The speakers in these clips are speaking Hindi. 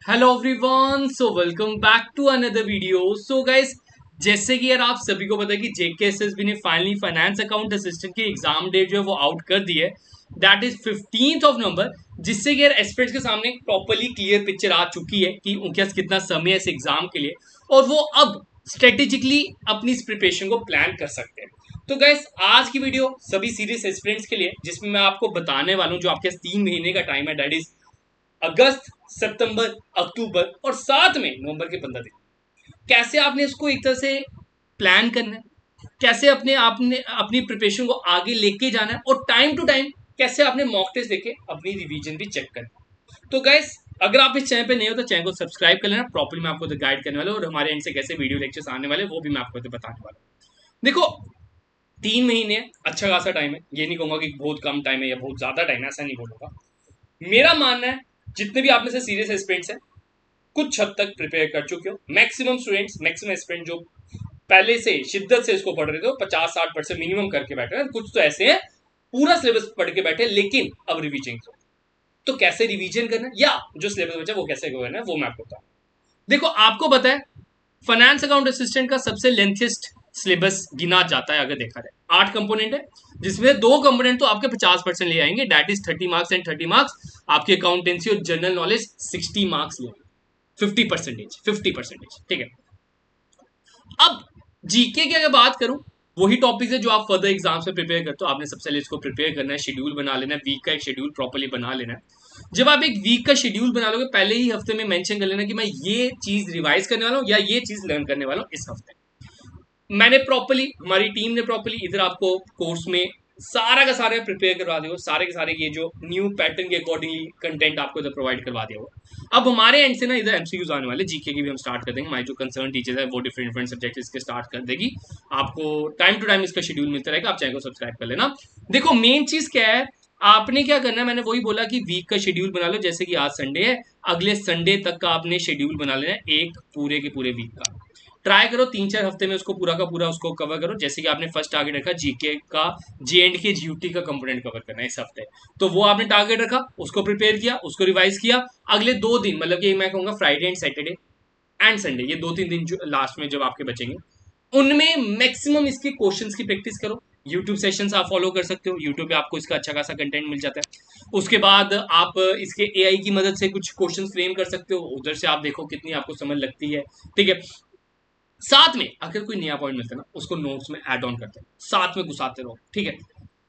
Hello everyone, so welcome back to another video. So guys, जैसे कि यार आप सभी को पता है कि जेकेएसएसबी ने फाइनली फाइनेंस अकाउंट असिस्टेंट की एग्जाम डेट जो है वो आउट कर दी है। दैट इज 15 नवंबर, जिससे कि यार एस्पिरेंट्स के सामने एक प्रॉपरली क्लियर पिक्चर आ चुकी है कि उनके पास कितना समय है इस एग्जाम के लिए, और वो अब स्ट्रेटेजिकली अपनी इस प्रिपरेशन को प्लान कर सकते हैं। तो गाइस, आज की वीडियो सभी सीरियस एस्पिरेंट्स के लिए, जिसमें मैं आपको बताने वाला हूँ जो आपके 3 महीने का टाइम है, दैट इज अगस्त, सितंबर, अक्टूबर और साथ में नवंबर के 15 दिन, कैसे आपने इसको एक तरह से प्लान करना है, कैसे अपने आपने अपनी प्रिपरेशन को आगे लेके जाना है, और टाइम टू टाइम कैसे आपने मॉक टेस्ट देके अपनी रिवीजन भी चेक करना है। तो गाइस, अगर आप इस चैनल पे नहीं हो तो चैनल को सब्सक्राइब कर लेना। प्रॉपर्ली मैं आपको गाइड करने वाला हूँ, और हमारे एंड से कैसे वीडियो लेक्चर्स आने वाले वो भी मैं आपको बताने वाला हूँ। देखो, 3 महीने अच्छा खासा टाइम है, ये नहीं कहूंगा कि बहुत कम टाइम है या बहुत ज्यादा टाइम है, ऐसा नहीं बोलूंगा। मेरा मानना है जितने भी आप में से सीरियस एस्पिरेंट्स हैं कुछ हद तक प्रिपेयर कर चुके हो। मैक्सिमम स्टूडेंट्स, मैक्सिमम एस्पिरेंट जो पहले से शिद्दत से इसको पढ़ रहे थे 50-60% मिनिमम करके बैठे हैं। कुछ तो ऐसे हैं पूरा सिलेबस पढ़ के बैठे, लेकिन अब रिवीजन तो कैसे रिवीजन करना है या जो सिलेबस बचा वो कैसे करना है वो मैं आपको बताऊं। देखो, आपको पता है फाइनेंस अकाउंट असिस्टेंट का सबसे लेंथेस्ट सिलेबस गिना जाता है। अगर देखा जाए 8 कंपोनेंट है, जिसमें 2 कंपोनेंट तो आपके 50% ले आएंगे, that is 30 marks and 30 marks. आपकी अकाउंटेंसी और जनरल नॉलेज 60 मार्क्स ले, 50%, ठीक है। अब जीके की अगर बात करूं, वही टॉपिक है जो आप फर्दर एग्जाम्स में प्रिपेयर करते हो। आपने सबसे पहले इसको प्रिपेयर करना है, शेड्यूल बना लेना है, वीक का एक शेड्यूल प्रॉपर्ली बना लेना है। जब आप एक वीक का शेड्यूल बना लोगे, पहले ही हफ्ते में मेंशन कर लेना कि मैं ये चीज रिवाइज करने वाला हूँ या ये चीज लर्न करने वाला हूँ इस हफ्ते। मैंने प्रॉपर्ली, हमारी टीम ने प्रॉपर्ली इधर आपको कोर्स में सारा का सारा प्रिपेयर करवा दिया, सारे के सारे ये जो न्यू पैटर्न के अकॉर्डिंगली कंटेंट आपको इधर प्रोवाइड करवा दिया होगा। अब हमारे एंड से ना इधर एमसीक्यूज आने वाले, जीके की भी हम स्टार्ट कर देंगे। हमारी जो कंसर्न टीचर्स है वो डिफरेंट डिफरेंट सब्जेक्ट इसके स्टार्ट कर देगी। आपको टाइम टू टाइम इसका शेड्यूल मिलता रहेगा, आप चैनल को सब्सक्राइब कर लेना। देखो, मेन चीज क्या है, आपने क्या करना है, मैंने वही बोला कि वीक का शेड्यूल बना लो। जैसे कि आज संडे है, अगले संडे तक का आपने शेड्यूल बना लेना है, एक पूरे के पूरे वीक का। ट्राई करो 3-4 हफ्ते में उसको पूरा का पूरा उसको कवर करो। जैसे कि आपने फर्स्ट टारगेट रखा जीके का, JNK GUT का कंपोनेंट कवर करना है इस हफ्ते, तो वो आपने टारगेट रखा, उसको प्रिपेयर किया, उसको रिवाइज किया। अगले 2 दिन, मतलब कि मैं कहूंगा Friday and Saturday and Sunday, ये 2-3 दिन जो लास्ट में जब आपके बचेंगे, उनमें मैक्सिमम इसके क्वेश्चंस की प्रैक्टिस करो। यूट्यूब सेशंस आप फॉलो कर सकते हो, यूट्यूब पे आपको इसका अच्छा खासा कंटेंट मिल जाता है। उसके बाद आप इसके AI की मदद से कुछ क्वेश्चन फ्रेम कर सकते हो, उधर से आप देखो कितनी आपको समझ लगती है, ठीक है। साथ में अगर कोई नया पॉइंट मिलता है ना, उसको नोट्स में ऐड ऑन करते हैं, साथ में घुसाते रहो, ठीक है।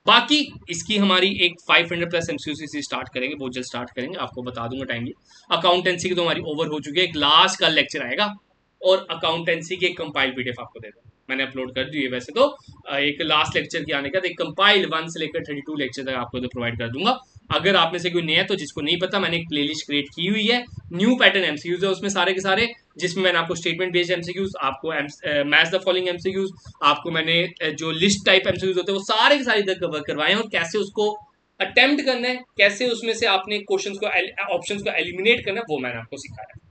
बाकी इसकी हमारी एक 500 प्लस एमसीक्यू स्टार्ट करेंगे, बहुत जल्द स्टार्ट करेंगे, आपको बता दूंगा टाइमली। अकाउंटेंसी की तो हमारी ओवर हो चुकी है, एक लास्ट का लेक्चर आएगा, और अकाउंटेंसी की एक कंपाइल्ड PDF आपको दे दूंगा। मैंने अपलोड कर दी है वैसे तो, एक लास्ट लेक्चर के आने का एक कंपाइल्ड 1 से लेकर 32 लेक्चर तक आपको तो प्रोवाइड कर दूंगा। अगर आप में से कोई नया है तो जिसको नहीं पता, मैंने एक प्लेलिस्ट क्रिएट की हुई है, न्यू पैटर्न एमसीक्यूज है उसमें सारे के सारे, जिसमें मैंने आपको स्टेटमेंट बेस्ड एमसीक्यूज, आपको मैच द फॉलोइंग एमसीक्यूज, आपको मैंने जो लिस्ट टाइप एमसीक्यूज होते हैं वो सारे के सारे इधर कवर करवाए हैं, और कैसे उसको अटेम्प्ट करना है, कैसे उसमें से आपने क्वेश्चंस को, ऑप्शंस को एलिमिनेट करना है, वो मैंने आपको सिखाया।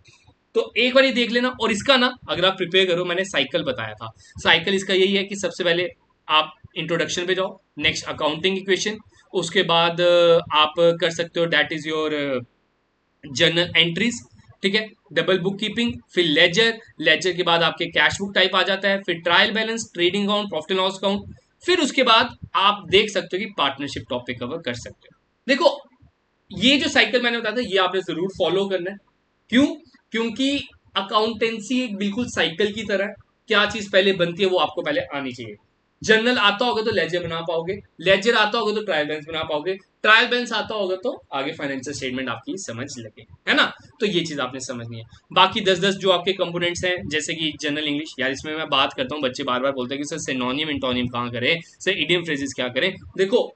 तो एक बार ये देख लेना। और इसका ना, अगर आप प्रिपेयर करो, मैंने साइकिल बताया था, साइकिल इसका यही है कि सबसे पहले आप इंट्रोडक्शन पे जाओ, नेक्स्ट अकाउंटिंग इक्वेशन, उसके बाद आप कर सकते हो that is your journal entries, ठीक है, डबल बुक कीपिंग, फिर लेजर, लेजर के बाद आपके कैश बुक टाइप आ जाता है, फिर trial balance, trading account, profit and loss account, फिर उसके बाद आप देख सकते हो कि पार्टनरशिप टॉपिक कवर कर सकते हो। देखो, ये जो साइकिल मैंने बताया था ये आपने जरूर फॉलो करना है। क्यों? क्योंकि अकाउंटेंसी एक बिल्कुल साइकिल की तरह है, क्या चीज पहले बनती है वो आपको पहले आनी चाहिए। जर्नल आता होगा तो लेजर बना पाओगे, लेजर आता होगा तो ट्रायल बैलेंस बना पाओगे, ट्रायल बैलेंस आता होगा तो आगे फाइनेंशियल स्टेटमेंट आपकी समझ लगे, है ना। तो ये चीज आपने समझनी है। बाकी 10-10 जो आपके कंपोनेंट्स हैं, जैसे कि जनरल इंग्लिश, यार इसमें मैं बात करता हूँ, बच्चे बार बार बोलते हैं कि सर सिनोनिम इंटोनिम कहाँ करें, सर इडियम फ्रेजेस क्या करें। देखो,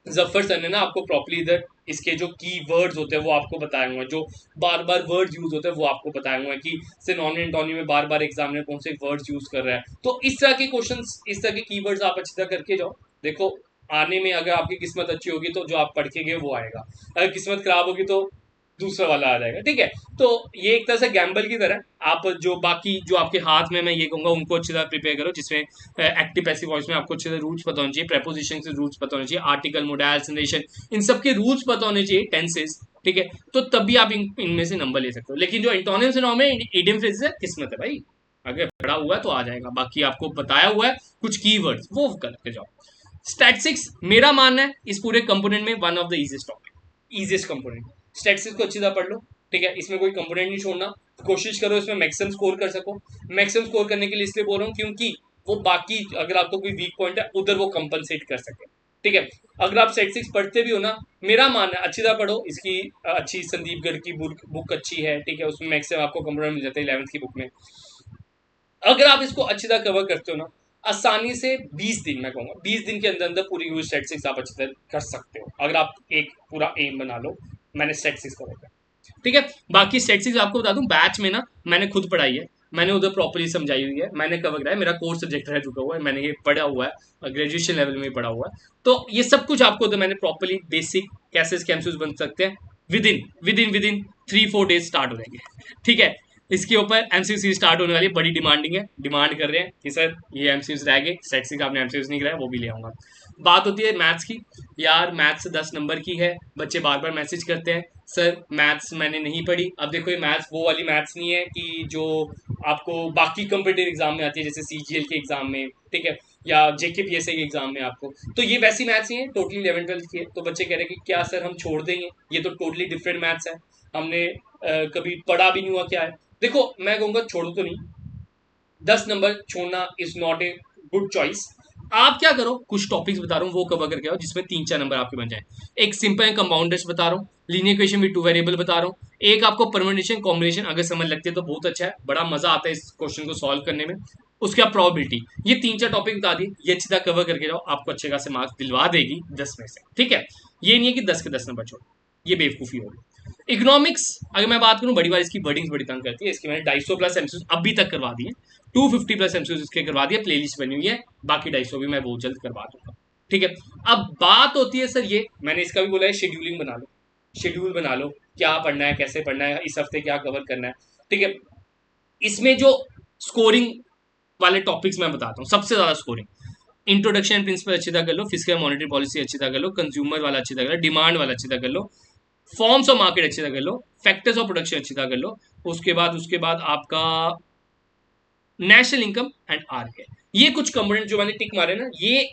जफर सर ने ना आपको प्रॉपर्ली इधर इसके जो की वर्ड्स होते हैं वो आपको बताए हुए हैं, जो बार बार वर्ड्स यूज होते हैं वो आपको बताए हुए हैं कि सिनोनिम एंटोनिम में बार बार एग्जामिनर कौन से वर्ड्स यूज कर रहा है। तो इस तरह के क्वेश्चंस, इस तरह के कीवर्ड्स आप अच्छी तरह करके जाओ। देखो, आने में अगर आपकी किस्मत अच्छी होगी तो जो आप पढ़ के गए वो आएगा, अगर किस्मत खराब होगी तो दूसरा वाला आ जाएगा, ठीक है। तो ये एक तरह से गैम्बल की तरह, आप जो बाकी जो आपके हाथ में, मैं ये कहूंगा उनको अच्छी तरह प्रिपेयर करो, जिसमें एक्टिव पैसिव वॉइस में आपको अच्छे से रूल्स पता होने चाहिए, प्रेपोजिशन से रूल्स पता होने चाहिए, आर्टिकल, मोडाइल, संदेशन, इन सब के रूल्स पता होने चाहिए, टेंसेस, ठीक है, तो तब भी आप इनमें से नंबर ले सकते हो। लेकिन जो एंटोनिम सिनोनिम है, इडियम फ्रेजेस है, किस्मत है भाई, अगर पढ़ा हुआ है तो आ जाएगा। बाकी आपको बताया हुआ है कुछ कीवर्ड्स, वो करके जाओ। स्टैटिस्टिक्स मेरा मानना है इस पूरे कंपोनेंट में one of the easiest topic, easiest component. Statistics को अच्छी तरह पढ़ लो, ठीक है, इसमें कोई कंपोनेंट नहीं छोड़ना, कोशिश करो इसमें मैक्सिमम स्कोर कर सको। मैक्सिमम स्कोर करने के लिए इसलिए बोल रहा हूँ क्योंकि वो बाकी अगर आपको कोई वीक पॉइंट है उधर वो कंपनसेट कर सके, ठीक है। अगर आप स्टैटिस्टिक्स पढ़ते भी हो ना, मेरा मानना है अच्छी तरह पढ़ो, इसकी अच्छी संदीप गर्ग की बुक अच्छी है, ठीक है, उसमें मैक्सिमम आपको कंपोनेंट मिल जाता है 11th की बुक में। अगर आप इसको अच्छी तरह कवर करते हो ना, आसानी से 20 दिन, मैं कहूँगा 20 दिन के अंदर अंदर पूरी यूज स्टैटिस्टिक्स आप अच्छी तरह कर सकते हो, अगर आप एक पूरा एम बना लो मैंने स्टैटिस्टिक्स कवर कर, ठीक है। बाकी स्टैटिस्टिक्स आपको बता दूं, बैच में ना मैंने खुद पढ़ाई है, मैंने उधर प्रॉपर्ली समझाई हुई है, मैंने कवर कराया, मेरा कोर्स सब्जेक्ट रह चुका हुआ है, मैंने ये पढ़ा हुआ है, ग्रेजुएशन लेवल में पढ़ा हुआ है, तो ये सब कुछ आपको तो मैंने प्रॉपर्ली बेसिक कैसे स्कैम्स बन सकते हैं विद इन 3-4 डेज स्टार्ट हो जाएंगे, ठीक है। इसके ऊपर एमसीक्यू स्टार्ट होने वाली, बड़ी डिमांडिंग है, डिमांड कर रहे हैं कि सर ये एमसीक्यूज रह गए, स्टैटिस्टिक्स आपने एमसीक्यूज नहीं कराया, वो भी ले आऊंगा। बात होती है मैथ्स की, यार मैथ्स 10 नंबर की है, बच्चे बार बार मैसेज करते हैं सर मैथ्स मैंने नहीं पढ़ी। अब देखो ये मैथ्स वो वाली मैथ्स नहीं है कि जो आपको बाकी कंपटीटिव एग्जाम में आती है, जैसे सीजीएल के एग्जाम में, ठीक है, या जेकेपीएससी के एग्जाम में आपको, तो ये वैसी मैथ्स नहीं है, टोटली 11th-12th की है। तो बच्चे कह रहे हैं कि क्या सर हम छोड़ देंगे, ये तो टोटली डिफरेंट मैथ्स है, हमने कभी पढ़ा भी नहीं हुआ, क्या है। देखो मैं कहूँगा छोड़ो तो नहीं, 10 नंबर छोड़ना is not a good choice. आप क्या करो, कुछ टॉपिक्स बता रहा हूँ वो कवर करके आओ जिसमें 3-4 नंबर आपके बन जाए। एक सिंपल कंपाउंडर्स बता रहा हूँ, linear equation with two variable बता रहा हूँ, एक आपको परम्यूटेशन कॉम्बिनेशन अगर समझ लगती है तो बहुत अच्छा है, बड़ा मजा आता है इस क्वेश्चन को सॉल्व करने में। उसके बाद प्रोबेबिलिटी, ये 3-4 टॉपिक बता दिए, ये अच्छी तरह कवर करके जाओ, आपको अच्छे खासे मार्क्स दिलवा देगी 10 में से, ठीक है। ये नहीं है कि 10 के 10 नंबर छोड़ो, ये बेवकूफ़ी होगी। इकोनॉमिक्स अगर मैं बात करूं, बड़ी बार इसकी वर्डिंग्स बड़ी तंग करती है, इसकी मैंने 250 प्लस एमसीक्यूज अभी तक करवा दिए, 250 प्लस एमसीक्यूज इसके करवा दिए, प्लेलिस्ट बनी हुई है, बाकी 250 भी मैं बहुत जल्द करवा दूंगा, ठीक है। अब बात होती है सर, ये मैंने इसका भी बोला है, शेड्यूलिंग बना लो, शेड्यूल बना लो, क्या पढ़ना है, कैसे पढ़ना है, इस हफ्ते क्या कवर करना है, ठीक है। इसमें जो स्कोरिंग वाले टॉपिक्स मैं बताता हूँ, सबसे ज्यादा स्कोरिंग, इंट्रोडक्शन प्रिंसिपल अच्छी तरह कर लो, फिजिकल मॉनिटरी पॉलिसी अच्छी तरह कर लो, कंज्यूमर वाला अच्छी तरह कर लो, डिमांड वाला अच्छी तरह कर लो, फॉर्म्स ऑफ मार्केट अच्छी तरह कर लो, फैक्टर्स ऑफ प्रोडक्शन अच्छी तरह कर लो, उसके बाद आपका नेशनल इनकम एंड आर के, ये कुछ कंपोनेंट जो मैंने टिक मारे ना, ये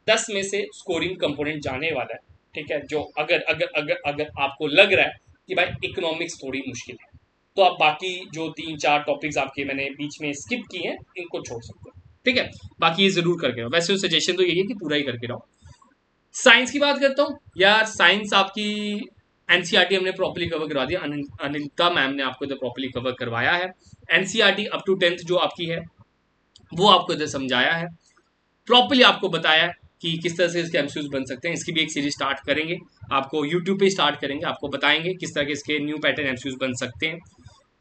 10 में से स्कोरिंग कंपोनेंट जाने वाला है, ठीक है। जो अगर अगर अगर अगर आपको लग रहा है कि भाई इकोनॉमिक्स थोड़ी मुश्किल है, तो आप बाकी जो 3-4 टॉपिक्स आपके मैंने बीच में स्किप किए हैं इनको छोड़ सकते हो, ठीक है। बाकी ये जरूर करके रहो, वैसे सजेशन तो यही है कि पूरा ही करके रहो। साइंस की बात करता हूँ यार, साइंस आपकी एनसीईआरटी हमने प्रॉपर्ली कवर करवा दिया, अनिता मैम ने आपको इधर प्रॉपर्ली कवर करवाया है। एनसीईआरटी अप टू 10th जो आपकी है वो आपको इधर समझाया है, प्रॉपर्ली आपको बताया है कि किस तरह से इसके एमसीक्यूज बन सकते हैं। इसकी भी एक सीरीज स्टार्ट करेंगे, आपको यूट्यूब पे स्टार्ट करेंगे, आपको बताएंगे किस तरह के इसके न्यू पैटर्न एमसीक्यूज बन सकते हैं।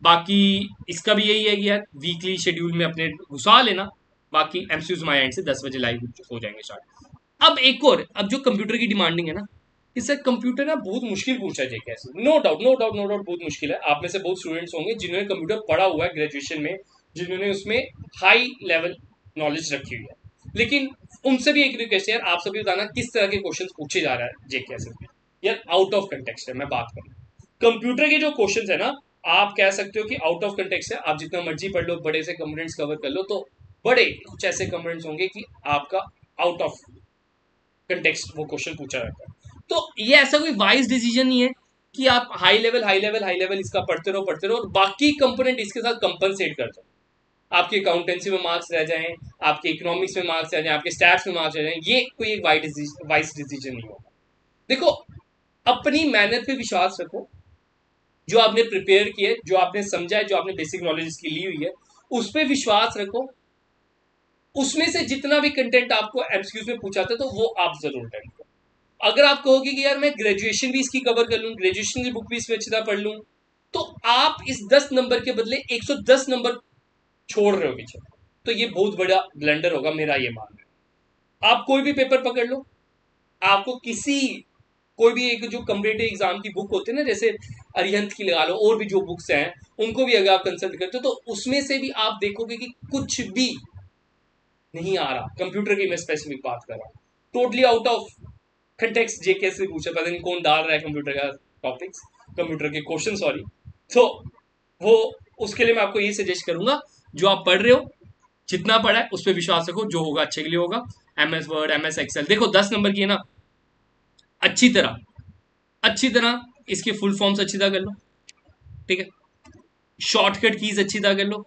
बाकी इसका भी यही है कि यार वीकली शेड्यूल में अपने घुसा लेना, बाकी एमसीक्यूज माय एंड से 10 बजे लाइव हो जाएंगे स्टार्ट। अब एक और, अब जो कंप्यूटर की डिमांडिंग है ना, इससे कंप्यूटर ना बहुत मुश्किल पूछा है जेके ऐसे, no doubt no doubt no doubt बहुत मुश्किल है। आप में से बहुत स्टूडेंट्स होंगे जिन्होंने कंप्यूटर पढ़ा हुआ है ग्रेजुएशन में, जिन्होंने उसमें हाई लेवल नॉलेज रखी हुई है, लेकिन उनसे भी एक रिक्वेस्ट है यार, आप सभी बताना किस तरह के क्वेश्चन पूछे जा रहा है जेके ऐसे में, यार आउट ऑफ कंटेक्स्ट है। मैं बात करूँ कंप्यूटर के जो क्वेश्चन है ना, आप कह सकते हो कि आउट ऑफ कंटेक्स्ट है, आप जितना मर्जी पढ़ लो, बड़े से कंपोनेंट्स कवर कर लो, तो बड़े कुछ ऐसे कंपोनेंट्स होंगे कि आपका आउट ऑफ कंटेक्स्ट वो क्वेश्चन पूछा जाता है। तो ये ऐसा कोई वाइज डिसीजन नहीं है कि आप हाई लेवल इसका पढ़ते रहो और बाकी कंपोनेंट इसके साथ कंपनसेट कर दो, आपकी अकाउंटेंसी में मार्क्स रह जाएं, आपके इकोनॉमिक्स में मार्क्स रह जाएं, आपके स्टैट्स में मार्क्स रह जाएं, ये कोई एक वाइज डिसीजन नहीं होगा। देखो अपनी मेहनत पे विश्वास रखो, जो आपने प्रिपेयर किया है, जो आपने समझा है, जो आपने बेसिक नॉलेज इसकी ली हुई है, उस पर विश्वास रखो, उसमें से जितना भी कंटेंट आपको एमसीक्यूज में पूछा था तो वो आप जरूर अटेंड करो। अगर आप कहोगे कि यार मैं ग्रेजुएशन भी इसकी कवर कर लूँ, ग्रेजुएशन की बुक भी इसमें अच्छी तरह पढ़ लूँ, तो आप इस 10 नंबर के बदले 110 नंबर छोड़ रहे हो पीछे, तो ये बहुत बड़ा ब्लंडर होगा, मेरा ये मानना है। आप कोई भी पेपर पकड़ लो, आपको किसी कोई भी एक जो कम्पिटेटिव एग्जाम की बुक होती है ना, जैसे अरिहंत की लगा लो, और भी जो बुक्स हैं उनको भी अगर आप कंसल्ट करते हो तो उसमें से भी आप देखोगे कि कुछ भी नहीं आ रहा। कंप्यूटर की मैं स्पेसिफिक बात कर रहा हूँ, टोटली आउट ऑफ कंटेक्स्ट जेके से पूछा, पता नहीं कौन डाल रहा है कंप्यूटर का टॉपिक्स, कंप्यूटर के क्वेश्चन, सॉरी। तो वो उसके लिए मैं आपको ये सजेस्ट करूंगा, जो आप पढ़ रहे हो जितना पढ़ा है उस पर विश्वास रखो, जो होगा अच्छे के लिए होगा। MS वर्ड, MS एक्सेल, देखो 10 नंबर की है ना, अच्छी तरह इसके फुल फॉर्म्स अच्छी तरह कर लो, ठीक है। शॉर्टकट कीज अच्छी तरह कर लो,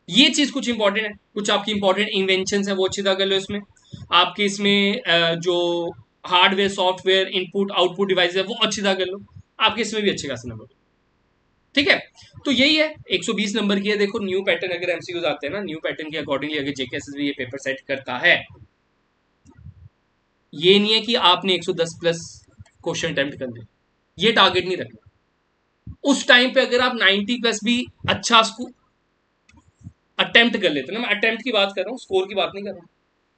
ये चीज कुछ इंपॉर्टेंट है। कुछ आपकी इंपॉर्टेंट इन्वेंशन है वो अच्छी तरह कर लो इसमें। आपके इसमें जो hardware software input output device है वो अच्छी तरह कर लो, आपके इसमें भी अच्छे खासे नंबर, ठीक है। तो यही है, 120 नंबर की है। देखो न्यू पैटर्न अगर MCQs आते हैं ना, न्यू पैटर्न के अकॉर्डिंगली अगर JKSS ये पेपर सेट करता है, ये नहीं है कि आपने 110 प्लस क्वेश्चन अटेम्प्ट कर लिया, ये टारगेट नहीं रखना। उस टाइम पे अगर आप 90 प्लस भी अच्छा अटेम्प्ट कर लेते हो ना, मैं अटेम्प्ट की बात कर रहा हूँ, स्कोर की बात नहीं कर रहा हूँ।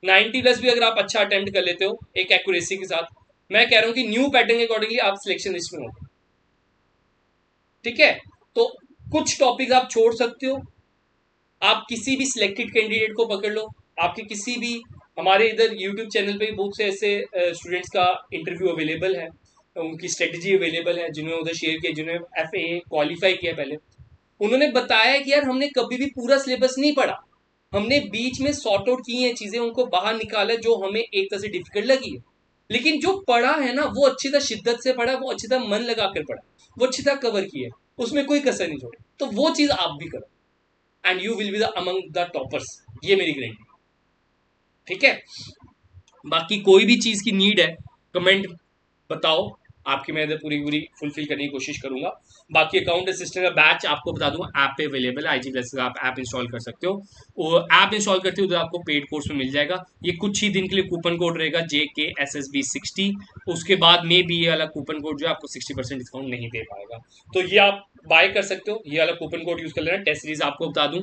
90 प्लस भी अगर आप अच्छा अटेम्प्ट कर लेते हो एक एक्यूरेसी के साथ, मैं कह रहा हूँ कि न्यू पैटर्न के अकॉर्डिंगली आप सिलेक्शन लिस्ट में हो, ठीक है। तो कुछ टॉपिक आप छोड़ सकते हो, आप किसी भी सिलेक्टेड कैंडिडेट को पकड़ लो, आपके किसी भी, हमारे इधर यूट्यूब चैनल पे बहुत से ऐसे स्टूडेंट्स का इंटरव्यू अवेलेबल है, उनकी स्ट्रेटजी अवेलेबल है, जिन्होंने उधर शेयर किया, जिन्होंने FAA क्वालिफाई किया पहले, उन्होंने बताया कि यार हमने कभी भी पूरा सिलेबस नहीं पढ़ा, हमने बीच में सॉर्ट आउट की हैं चीजें, उनको बाहर निकाला जो हमें एक तरह से डिफिकल्ट लगी है, लेकिन जो पढ़ा है ना वो अच्छी तरह शिद्दत से पढ़ा, वो अच्छी तरह मन लगा कर पढ़ा, वो अच्छी तरह कवर किया, उसमें कोई कसर नहीं छोड़ी। तो वो चीज आप भी करो and you will be the among the toppers, ये मेरी गारंटी, ठीक है। बाकी कोई भी चीज की नीड है कमेंट बताओ, आपकी मैं इधर पूरी पूरी फुलफिल करने की कोशिश करूंगा। बाकी अकाउंट असिस्टेंट का बैच आपको बता दूंगा, ऐप पे अवेलेबल है, IG प्लस का आप ऐप इंस्टॉल कर सकते हो। वो ऐप इंस्टॉल करते हो तो आपको पेड कोर्स में मिल जाएगा, ये कुछ ही दिन के लिए कूपन कोड रहेगा JKSSB60, उसके बाद में भी ये वाला कूपन कोड जो है आपको 60% डिस्काउंट नहीं दे पाएगा, तो ये आप बाय कर सकते हो, ये वाला कूपन कोड यूज कर लेना। टेस्ट सीरीज आपको बता दूं,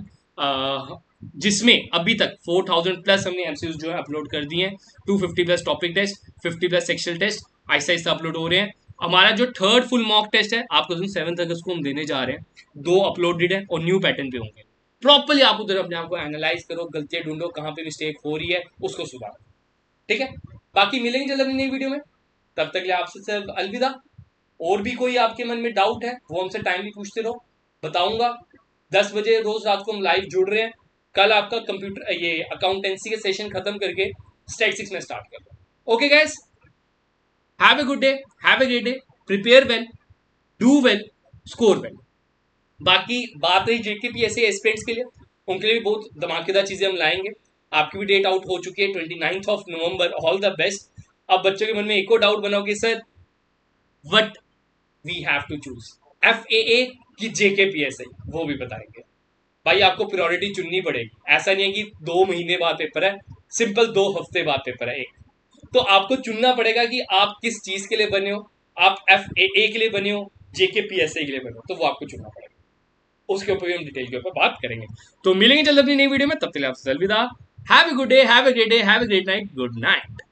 जिसमें अभी तक 4000 प्लस हमने MCQs जो है अपलोड कर दिए हैं, 250 plus topic test, 50 plus sectional test आहिस्ता आहिस्ता अपलोड हो रहे हैं। हमारा जो थर्ड फुल मॉक टेस्ट है आपको 7 अगस्त को हम देने जा रहे हैं, 2 अपलोडेड है और न्यू पैटर्न पे होंगे। प्रॉपरली आप उधर अपने आप को एनालाइज करो, गलतियां ढूंढो, कहाँ पे मिस्टेक हो रही है उसको सुधारो, ठीक है। बाकी मिलेंगे जल्द अपनी नई वीडियो में, तब तक लिए आपसे सब अलविदा। और भी कोई आपके मन में डाउट है वो हमसे टाइमली पूछते रहो, बताऊंगा। 10 बजे रोज रात को हम लाइव जुड़ रहे हैं। कल आपका कंप्यूटर ये अकाउंटेंसी के सेशन खत्म करके स्टेट 6 में स्टार्ट कर रहे। Okay guys, have a good day, have a great day, prepare well, do well, score well. बाकी बात रही JKPSC एस्पिरेंट्स के लिए, उनके लिए भी बहुत धमाकेदार चीजें हम लाएंगे। आपकी भी डेट आउट हो चुकी है 29 नवंबर, ऑल द बेस्ट। अब बच्चों के मन में एक और डाउट बनाओगे, sir what we have to choose, FAA की JKPSC, वो भी बताएंगे। भाई आपको प्रायोरिटी चुननी पड़ेगी, ऐसा नहीं है कि 2 महीने बाद पेपर है, सिंपल 2 हफ्ते बाद पेपर है एक, तो आपको चुनना पड़ेगा कि आप किस चीज के लिए बने हो, आप FAA के लिए बने हो, JKPSC के लिए बने हो, तो वो आपको चुनना पड़ेगा। उसके ऊपर भी हम डिटेल के ऊपर बात करेंगे। तो मिलेंगे जल्द अपनी नई वीडियो में, तब तक आपसे अलविदा। Have a good day, have a great day, have a great night, good night.